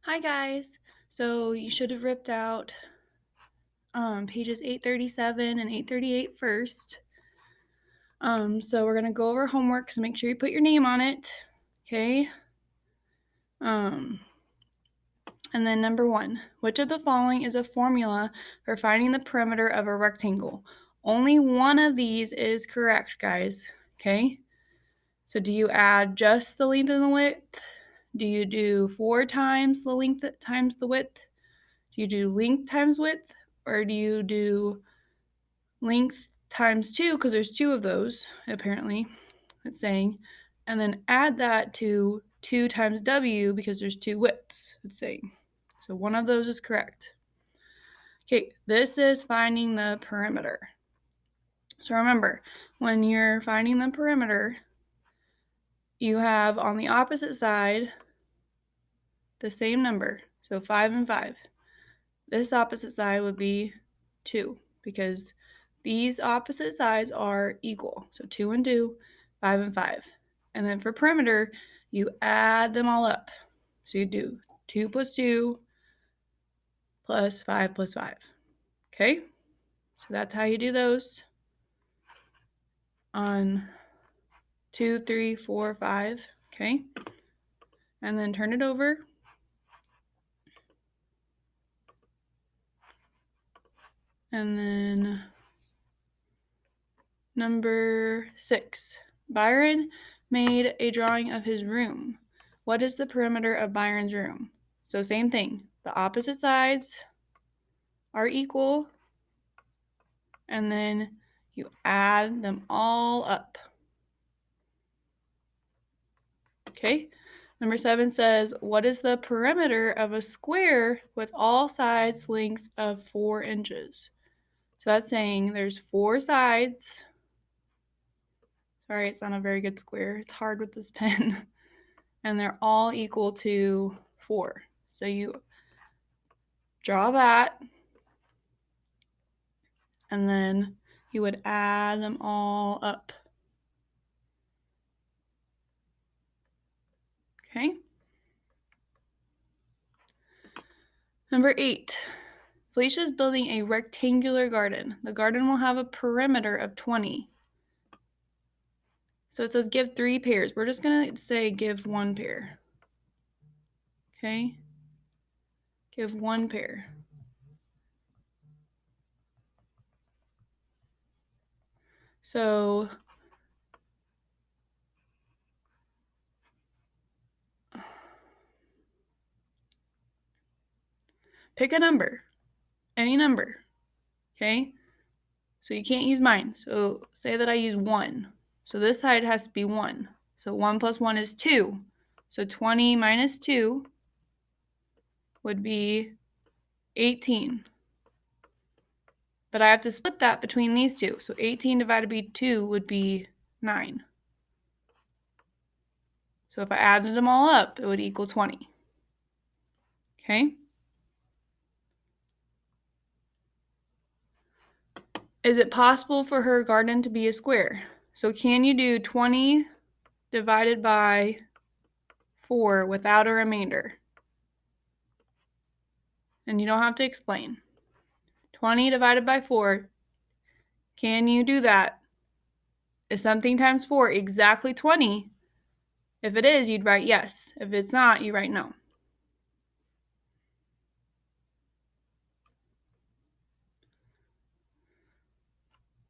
Hi guys. So you should have ripped out pages 837 and 838 first. So we're gonna go over homework, so make sure you put your name on it. Okay. And then number 1, which of the following is a formula for finding the perimeter of a rectangle? Only one of these is correct, guys. Okay. So do you add just the length and the width? Do you do 4 times the length times the width? Do you do length times width? Or do you do length times 2, because there's 2 of those, apparently, it's saying, and then add that to 2 times w, because there's 2 widths, it's saying. So one of those is correct. Okay, this is finding the perimeter. So remember, when you're finding the perimeter, you have on the opposite side the same number, so 5 and 5. This opposite side would be 2, because these opposite sides are equal. So 2 and 2, 5 and 5. And then for perimeter, you add them all up. So you do 2 plus 2 plus 5 plus 5. Okay? So that's how you do those on 2, 3, 4, 5. Okay? And then turn it over. And then number 6. Byron made a drawing of his room. What is the perimeter of Byron's room? So same thing. The opposite sides are equal, and then you add them all up. Okay? Number 7 says, what is the perimeter of a square with all sides lengths of 4 inches? So that's saying there's 4 sides. Sorry, it's not a very good square. It's hard with this pen. And they're all equal to 4. So you draw that, and then you would add them all up. Okay? Number 8. Felicia is building a rectangular garden. The garden will have a perimeter of 20. So it says give 3 pairs. We're just going to say give 1 pair. Okay? Give 1 pair. So pick a number. Any number. Okay? So you can't use mine. So say that I use 1. So this side has to be 1. So 1 plus 1 is 2. So 20 minus 2 would be 18. But I have to split that between these two. So 18 divided by 2 would be 9. So if I added them all up, it would equal 20. Okay? Is it possible for her garden to be a square? So can you do 20 divided by 4 without a remainder? And you don't have to explain. 20 divided by 4, can you do that? Is something times 4 exactly 20? If it is, you'd write yes. If it's not, you write no.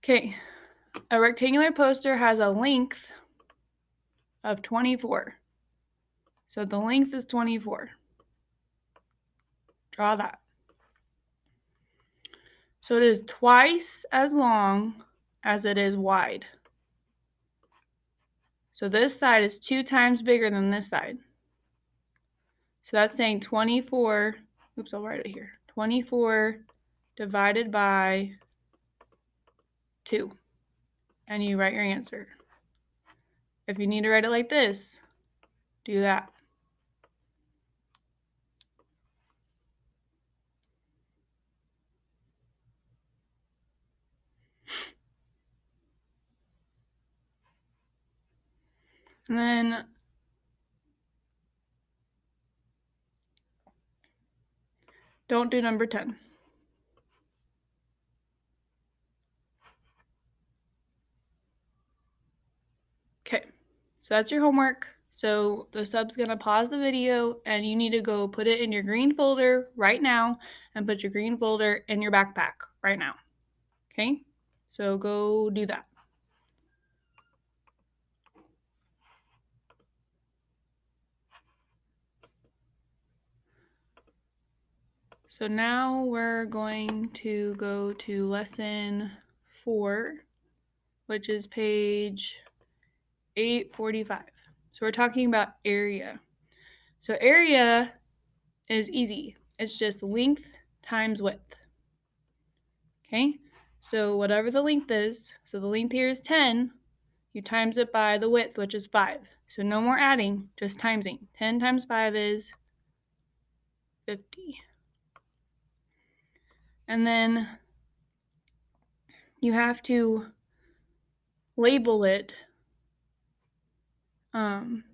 Okay, a rectangular poster has a length of 24. So the length is 24. Draw that. So it is twice as long as it is wide. So this side is 2 times bigger than this side. So that's saying 24, oops, I'll write it here. 24 divided by 2. And you write your answer. If you need to write it like this, do that. And then Don't do number 10. Okay, so that's your homework. So the sub's gonna pause the video and you need to go put it in your green folder right now and put your green folder in your backpack right now. Okay, so go do that. So now we're going to go to lesson 4, which is page 845. So we're talking about area. So area is easy. It's just length times width. Okay, so whatever the length is, so the length here is 10, you times it by the width, which is 5. So no more adding, just timesing. 10 times 5 is 50. And then you have to label it. And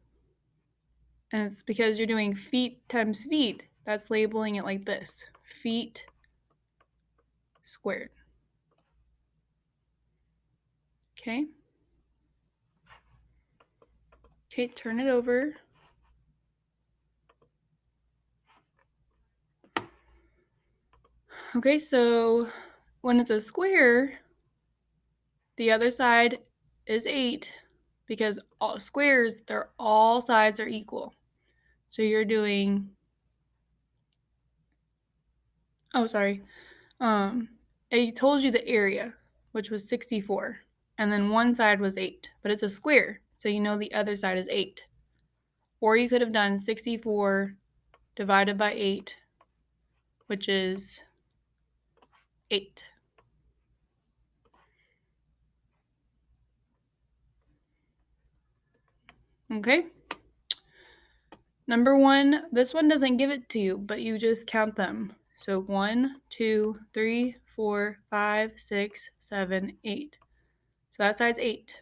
it's because you're doing feet times feet. That's labeling it like this. Feet squared. Okay. Okay, turn it over. Okay, so when it's a square, the other side is 8 because all squares, all sides are equal. So you're doing, it told you the area, which was 64, and then one side was 8, but it's a square, so you know the other side is 8. Or you could have done 64 divided by 8, which is 8. Okay? Number 1, this one doesn't give it to you, but you just count them. So 1, 2, 3, 4, 5, 6, 7, 8. So that side's 8.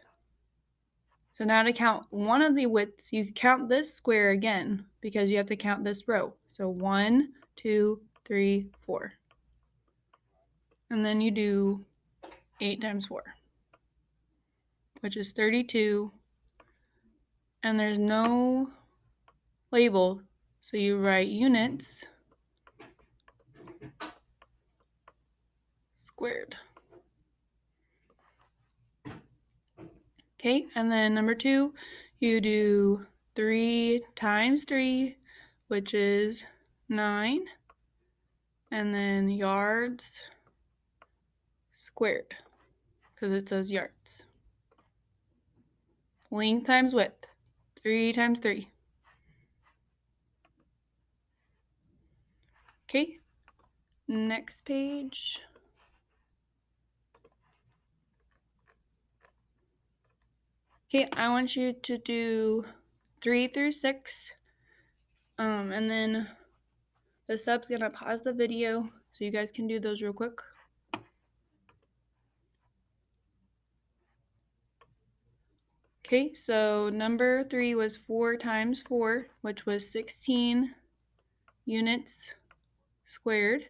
So now to count one of the widths, you count this square again because you have to count this row. So 1, 2, 3, 4. And then you do 8 times 4, which is 32. And there's no label, so you write units squared. Okay, and then number 2, you do 3 times 3, which is 9, and then yards squared, because it says yards. Length times width, 3 times 3. Okay, next page. Okay, I want you to do 3 through 6, and then the sub's gonna pause the video so you guys can do those real quick. Okay, so number 3 was 4 times 4, which was 16 units squared.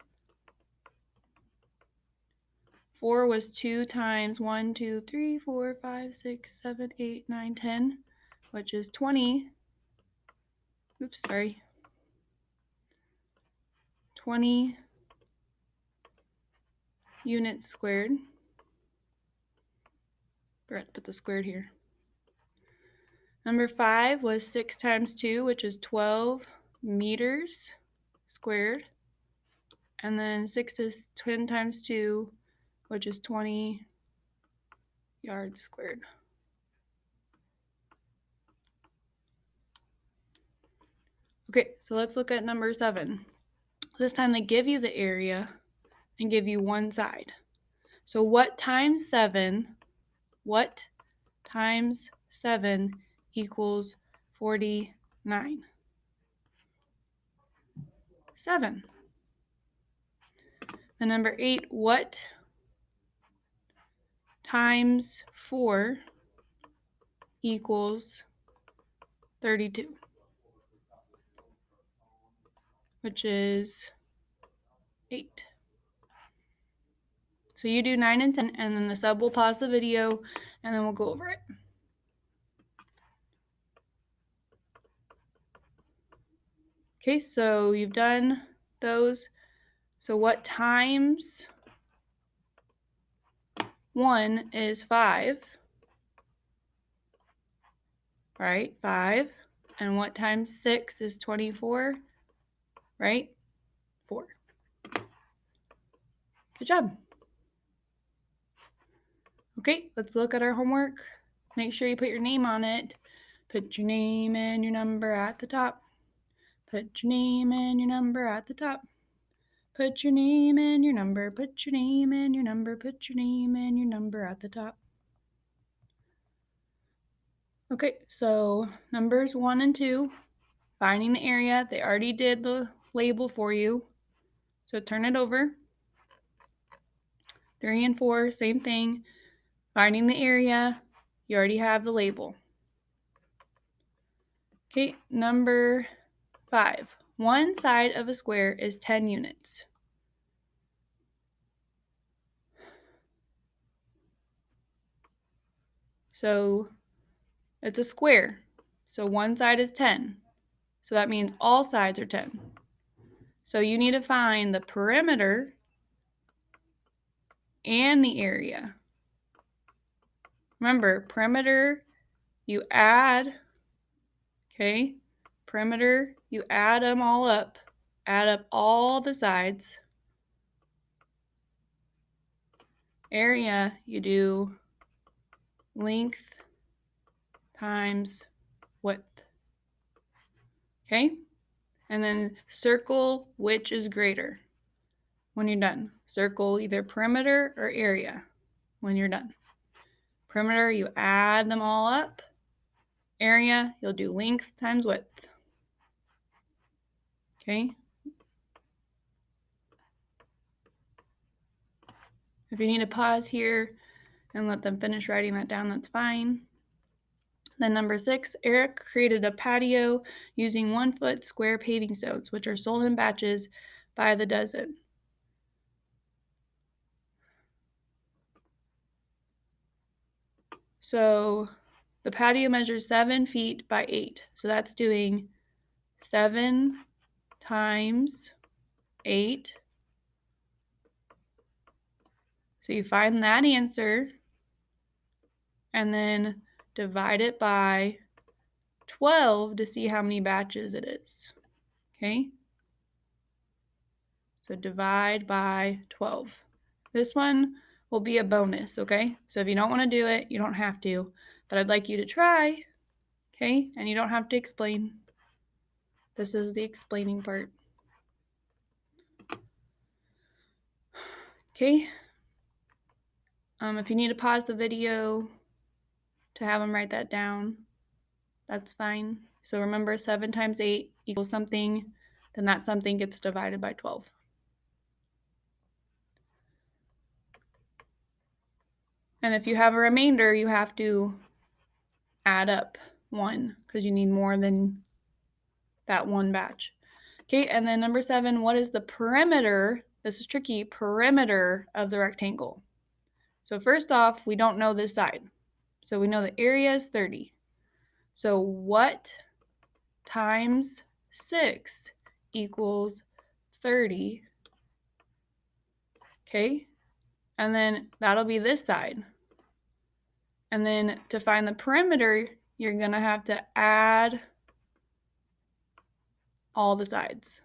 4 was 2 times 1, 2, 3, 4, 5, 6, 7, 8, 9, 10, which is 20. 20 units squared. Forgot to put the squared here. Number 5 was 6 times 2, which is 12 meters squared. And then 6 is 10 times 2, which is 20 yards squared. Okay, so let's look at number 7. This time they give you the area and give you one side. So what times 7 equals 49? 7. The number 8, what times 4 equals 32? Which is 8. So you do 9 and 10, and then the sub will pause the video, and then we'll go over it. Okay, so you've done those. So what times 1 is 5? Right, 5. And what times 6 is 24? Right, 4. Good job. Okay, let's look at our homework. Make sure you put your name on it. Put your name and your number at the top. Put your name and your number at the top. Put your name and your number. Put your name and your number. Put your name and your number at the top. Okay, so numbers 1 and 2, finding the area. They already did the label for you. So turn it over. 3 and 4, same thing. Finding the area. You already have the label. Okay, number 5. One side of a square is 10 units. So it's a square. So one side is 10. So that means all sides are 10. So you need to find the perimeter and the area. Remember, perimeter, you add, okay? Perimeter, you add them all up. Add up all the sides. Area, you do length times width. Okay? And then circle which is greater when you're done. Circle either perimeter or area when you're done. Perimeter, you add them all up. Area, you'll do length times width. Okay? If you need to pause here and let them finish writing that down, that's fine. Then number 6, Eric created a patio using 1-foot square paving stones, which are sold in batches by the dozen. So the patio measures 7 feet by 8. So that's doing 7 times 8. So you find that answer and then divide it by 12 to see how many batches it is. Okay? So divide by 12. This one will be a bonus, okay? So if you don't want to do it, you don't have to. But I'd like you to try, okay? And you don't have to explain. This is the explaining part. Okay? If you need to pause the video to have them write that down, that's fine. So remember, 7 times 8 equals something, then that something gets divided by 12. And if you have a remainder, you have to add up 1 because you need more than that one batch. Okay, and then number 7, what is the perimeter? This is tricky, perimeter of the rectangle. So first off, we don't know this side. So we know the area is 30. So what times 6 equals 30? Okay, and then that'll be this side. And then to find the perimeter, you're going to have to add all the sides.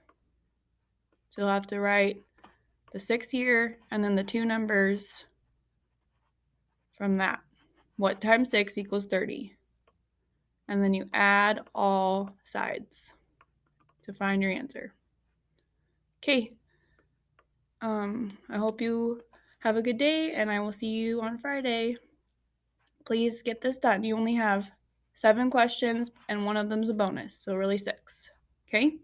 So you'll have to write the 6 here and then the 2 numbers from that. What times 6 equals 30? And then you add all sides to find your answer. Okay. I hope you have a good day and I will see you on Friday. Please get this done. You only have 7 questions and one of them's a bonus, so really 6. Okay?